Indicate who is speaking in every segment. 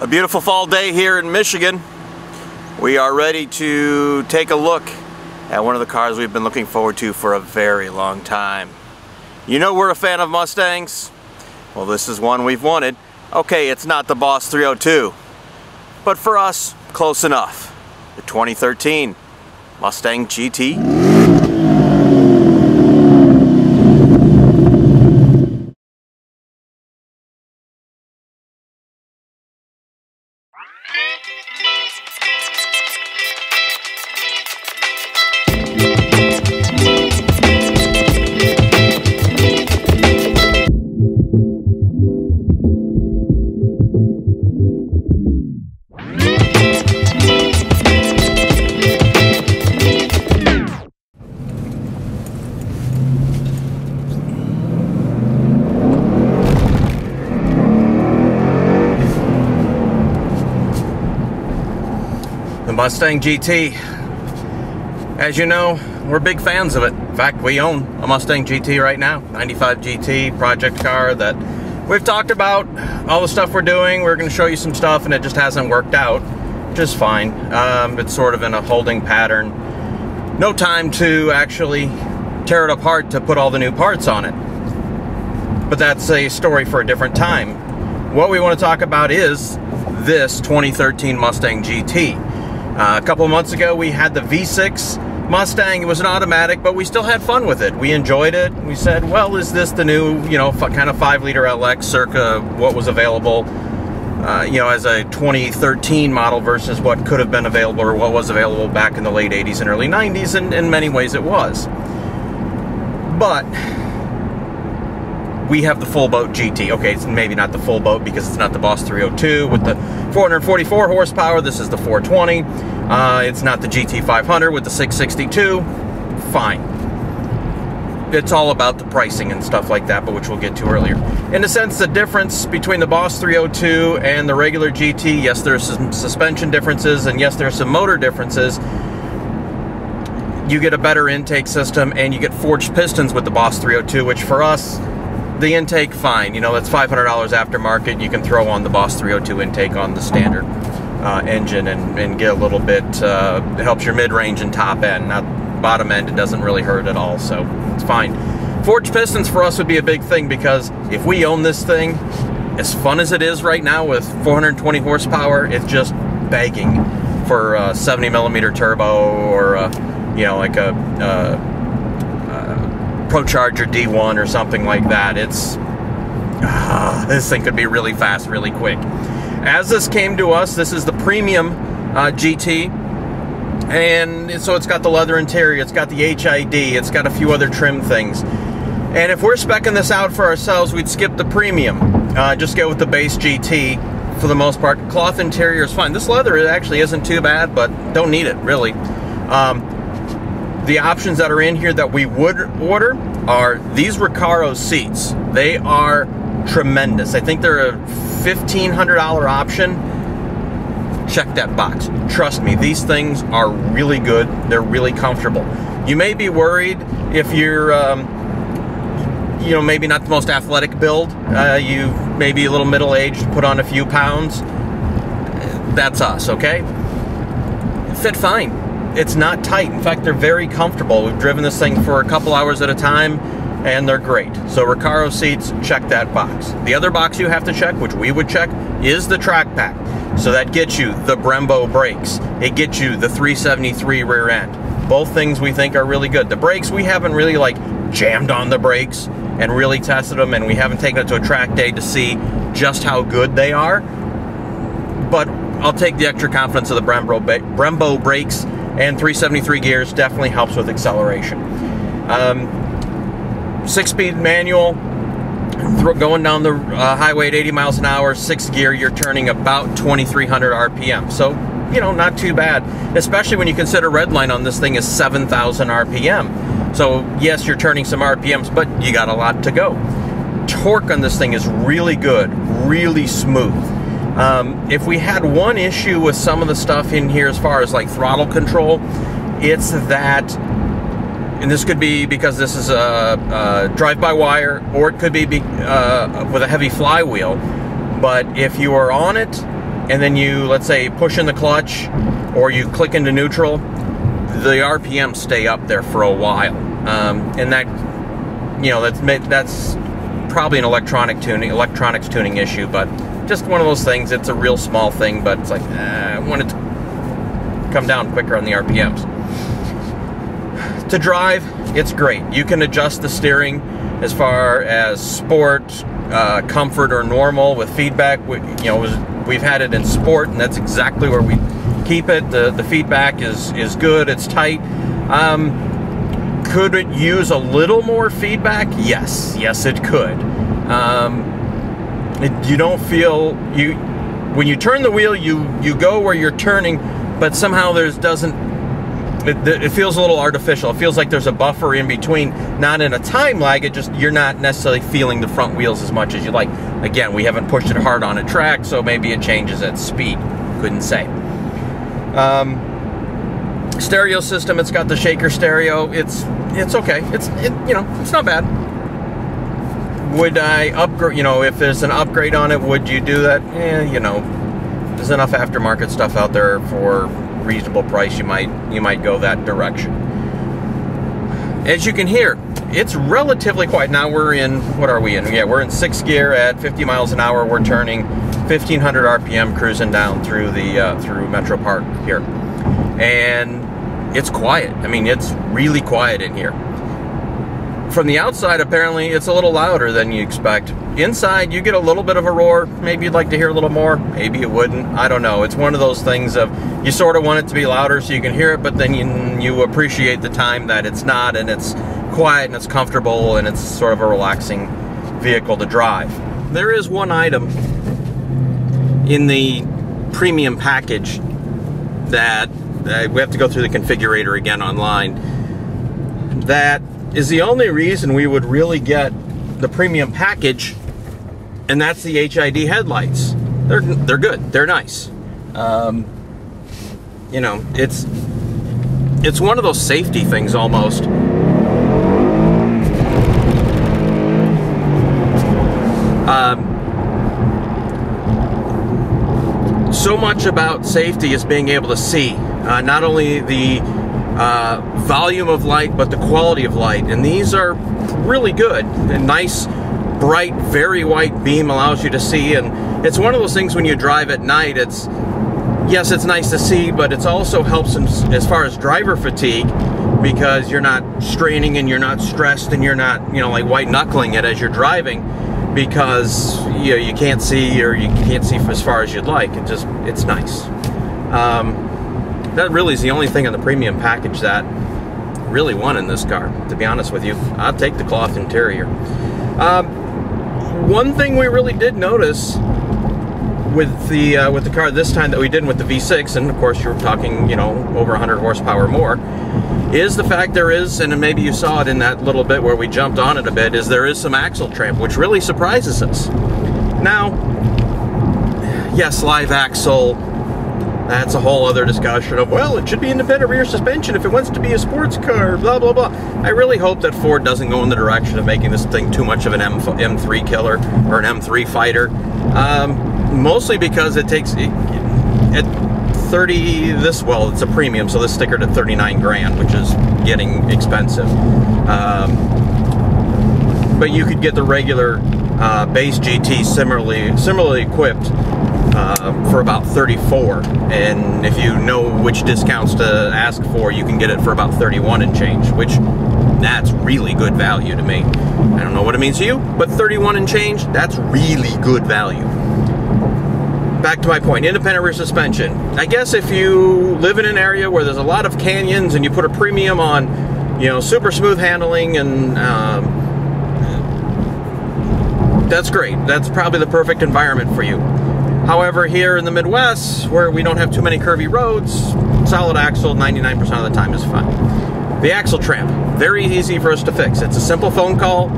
Speaker 1: A beautiful fall day here in Michigan. We are ready to take a look at one of the cars we've been looking forward to for a very long time. You know we're a fan of Mustangs. Well, this is one we've wanted. Okay, it's not the Boss 302, but for us, close enough. The 2013 Mustang GT. The Mustang GT, as you know, we're big fans of it. In fact, we own a Mustang GT right now, 95 GT project car that we've talked about all the stuff we're doing. We're going to show you some stuff and it just hasn't worked out, which is fine. It's sort of in a holding pattern. No time to actually tear it apart to put all the new parts on it. But that's a story for a different time. What we want to talk about is this 2013 Mustang GT. A couple of months ago we had the V6 Mustang. It was an automatic, but we still had fun with it. We enjoyed it. We said, well, is this the new, kind of 5-liter LX circa what was available, as a 2013 model versus what could have been available or what was available back in the late 80s and early 90s, and in many ways it was. But we have the full boat GT. Okay, it's maybe not the full boat because it's not the Boss 302 with the 444 horsepower. This is the 420. It's not the GT 500 with the 662. Fine. It's all about the pricing and stuff like that, but which we'll get to earlier. In a sense, the difference between the Boss 302 and the regular GT, yes, there's some suspension differences, and yes, there's some motor differences. You get a better intake system, and you get forged pistons with the Boss 302, which for us, the intake, fine. That's $500 aftermarket. You can throw on the Boss 302 intake on the standard engine and get a little bit, it helps your mid-range and top end. Not bottom end, it doesn't really hurt at all, so it's fine. Forged pistons for us would be a big thing because if we own this thing, as fun as it is right now with 420 horsepower, it's just begging for a 70mm turbo or, like a ProCharger D1 or something like that. It's this thing could be really fast, really quick. As this came to us, this is the premium GT, and so it's got the leather interior, it's got the HID, it's got a few other trim things. And if we're speccing this out for ourselves, we'd skip the premium, just go with the base GT for the most part. Cloth interior is fine. This leather, it actually isn't too bad, but don't need it really. The options that are in here that we would order are these Recaro seats. They are tremendous. I think they're a $1,500 option. Check that box. Trust me, these things are really good. They're really comfortable. You may be worried if you're, maybe not the most athletic build. You may be a little middle-aged, put on a few pounds. That's us, okay? Fit fine. It's not tight. In fact, they're very comfortable. We've driven this thing for a couple hours at a time, and they're great. So Recaro seats, check that box. The other box you have to check, which we would check, is the track pack. So that gets you the Brembo brakes. It gets you the 373 rear end. Both things we think are really good. The brakes, we haven't really jammed on the brakes and really tested them, and we haven't taken it to a track day to see just how good they are. But I'll take the extra confidence of the Brembo brakes, and 373 gears definitely helps with acceleration. 6-speed manual, going down the highway at 80 miles an hour, 6th gear, you're turning about 2,300 RPM. So, not too bad, especially when you consider redline on this thing is 7,000 RPM. So, yes, you're turning some RPMs, but you got a lot to go. Torque on this thing is really good, really smooth. If we had one issue with some of the stuff in here as far as throttle control, it's that, and this could be because this is a drive-by-wire, or it could be with a heavy flywheel, but if you are on it and then you, let's say, push in the clutch or you click into neutral, the RPMs stay up there for a while. And that, you know, that's probably an electronics tuning issue, but just one of those things. It's a real small thing, but it's like, I want it to come down quicker on the RPMs. To drive, it's great. You can adjust the steering as far as sport, comfort, or normal with feedback. We've had it in sport, and that's exactly where we keep it. The feedback is good. It's tight. Could it use a little more feedback? Yes, it could. You don't feel when you turn the wheel, you go where you're turning, but somehow it feels a little artificial. It feels like there's a buffer in between, not in a time lag. You're not necessarily feeling the front wheels as much as you like. Again, we haven't pushed it hard on a track, so maybe it changes at speed. Couldn't say. Stereo system, it's got the shaker stereo. It's okay. It's not bad. Would I upgrade? If there's an upgrade on it, would you do that? There's enough aftermarket stuff out there for reasonable price. You might go that direction. As you can hear, it's relatively quiet. Now we're in, what are we in? Yeah, we're in 6th gear at 50 miles an hour. We're turning 1,500 RPM, cruising down through through Metro Park here, and it's quiet. I mean, it's really quiet in here. From the outside, apparently, it's a little louder than you expect. Inside, you get a little bit of a roar. Maybe you'd like to hear a little more. Maybe you wouldn't. I don't know. It's one of those things of, you sort of want it to be louder so you can hear it, but then you appreciate the time that it's not, and it's quiet, and it's comfortable, and it's sort of a relaxing vehicle to drive. There is one item in the premium package that we have to go through the configurator again online. That is the only reason we would really get the premium package, and that's the HID headlights. They're good. They're nice. It's one of those safety things almost. So much about safety is being able to see not only the volume of light, but the quality of light, and these are really good. A nice, bright, very white beam allows you to see, and it's one of those things when you drive at night, yes, it's nice to see, but it also helps as far as driver fatigue, because you're not straining and you're not stressed and you're not, like white knuckling it as you're driving, because you can't see, or you can't see as far as you'd like. It's nice. That really is the only thing in the premium package that really won in this car, to be honest with you. I'll take the cloth interior. One thing we really did notice with the car this time that we didn't with the V6, and of course you're talking, over 100 horsepower more, is the fact there is, and maybe you saw it in that little bit where we jumped on it a bit, is there is some axle tramp, which really surprises us. Now, yes, live axle, that's a whole other discussion of, well, it should be independent rear suspension if it wants to be a sports car, blah, blah, blah. I really hope that Ford doesn't go in the direction of making this thing too much of an M3 killer or an M3 fighter. Mostly because it takes, at 30, it's a premium, so this stickered at 39 grand, which is getting expensive. But you could get the regular base GT similarly equipped for about 34, and if you know which discounts to ask for, you can get it for about 31 and change, which that's really good value to me. I don't know what it means to you, but 31 and change, that's really good value. Back to my point, independent rear suspension. I guess if you live in an area where there's a lot of canyons and you put a premium on, super smooth handling, and that's great. That's probably the perfect environment for you. However, here in the Midwest, where we don't have too many curvy roads, solid axle 99% of the time is fine. The axle tramp, very easy for us to fix. It's a simple phone call.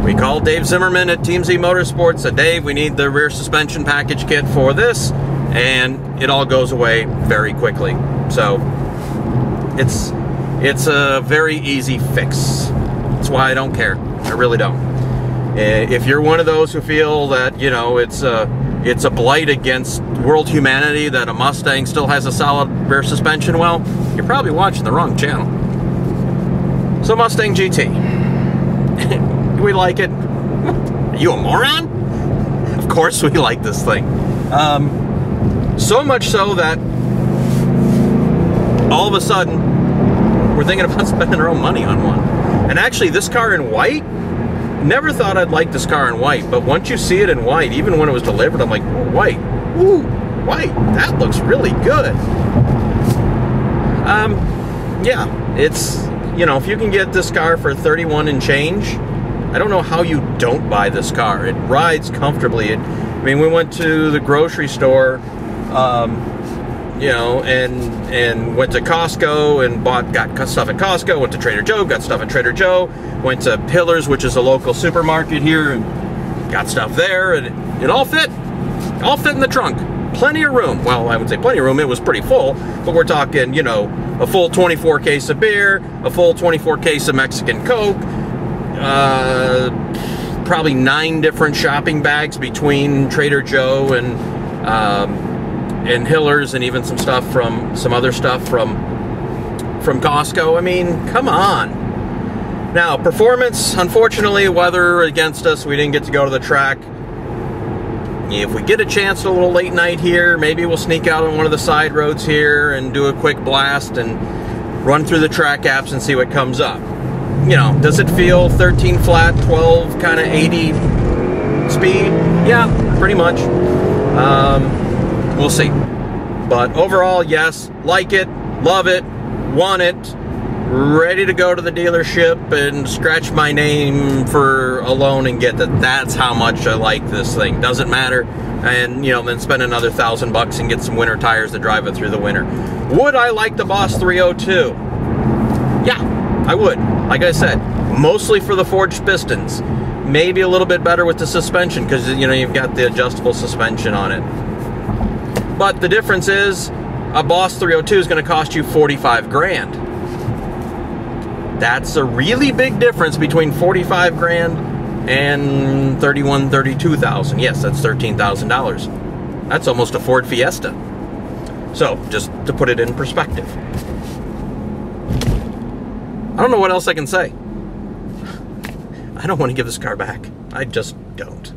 Speaker 1: We called Dave Zimmerman at Team Z Motorsports, said, Dave, we need the rear suspension package kit for this, and it all goes away very quickly. So it's a very easy fix. That's why I don't care. I really don't. If you're one of those who feel that, it's it's a blight against world humanity that a Mustang still has a solid rear suspension. Well, you're probably watching the wrong channel. So Mustang GT. Do we like it? Are you a moron? Of course we like this thing. So much so that all of a sudden we're thinking about spending our own money on one. And actually this car in white, never thought I'd like this car in white, but once you see it in white, even when it was delivered, I'm like, oh, white, ooh, white, that looks really good. Yeah, it's, you know, if you can get this car for 31 and change, I don't know how you don't buy this car. It rides comfortably. I mean, we went to the grocery store, you know, and went to Costco and got stuff at Costco, went to Trader Joe, got stuff at Trader Joe, went to Pillars, which is a local supermarket here, and got stuff there, and it all fit in the trunk. Plenty of room. Well, I would say plenty of room. It was pretty full, but we're talking, you know, a full 24 case of beer, a full 24 case of Mexican Coke, probably 9 different shopping bags between Trader Joe and Hillers, and even some stuff from some other stuff from Costco. I mean, come on. Now, performance, unfortunately, weather against us. We didn't get to go to the track. If we get a chance a little late night here, maybe we'll sneak out on one of the side roads here and do a quick blast and run through the track apps and see what comes up. You know, does it feel 13 flat, 12 kind of 80 speed? Yeah, pretty much. We'll see. But overall, yes, like it, love it, want it, ready to go to the dealership and scratch my name for a loan and get that. That's how much I like this thing. Doesn't matter. And, you know, then spend another $1,000 and get some winter tires to drive it through the winter. Would I like the Boss 302? Yeah, I would. Like I said, mostly for the forged pistons. Maybe a little bit better with the suspension because, you know, you've got the adjustable suspension on it. But the difference is a Boss 302 is going to cost you 45 grand. That's a really big difference between 45 grand and 31, 32,000. Yes, that's $13,000. That's almost a Ford Fiesta. So, just to put it in perspective. I don't know what else I can say. I don't want to give this car back. I just don't.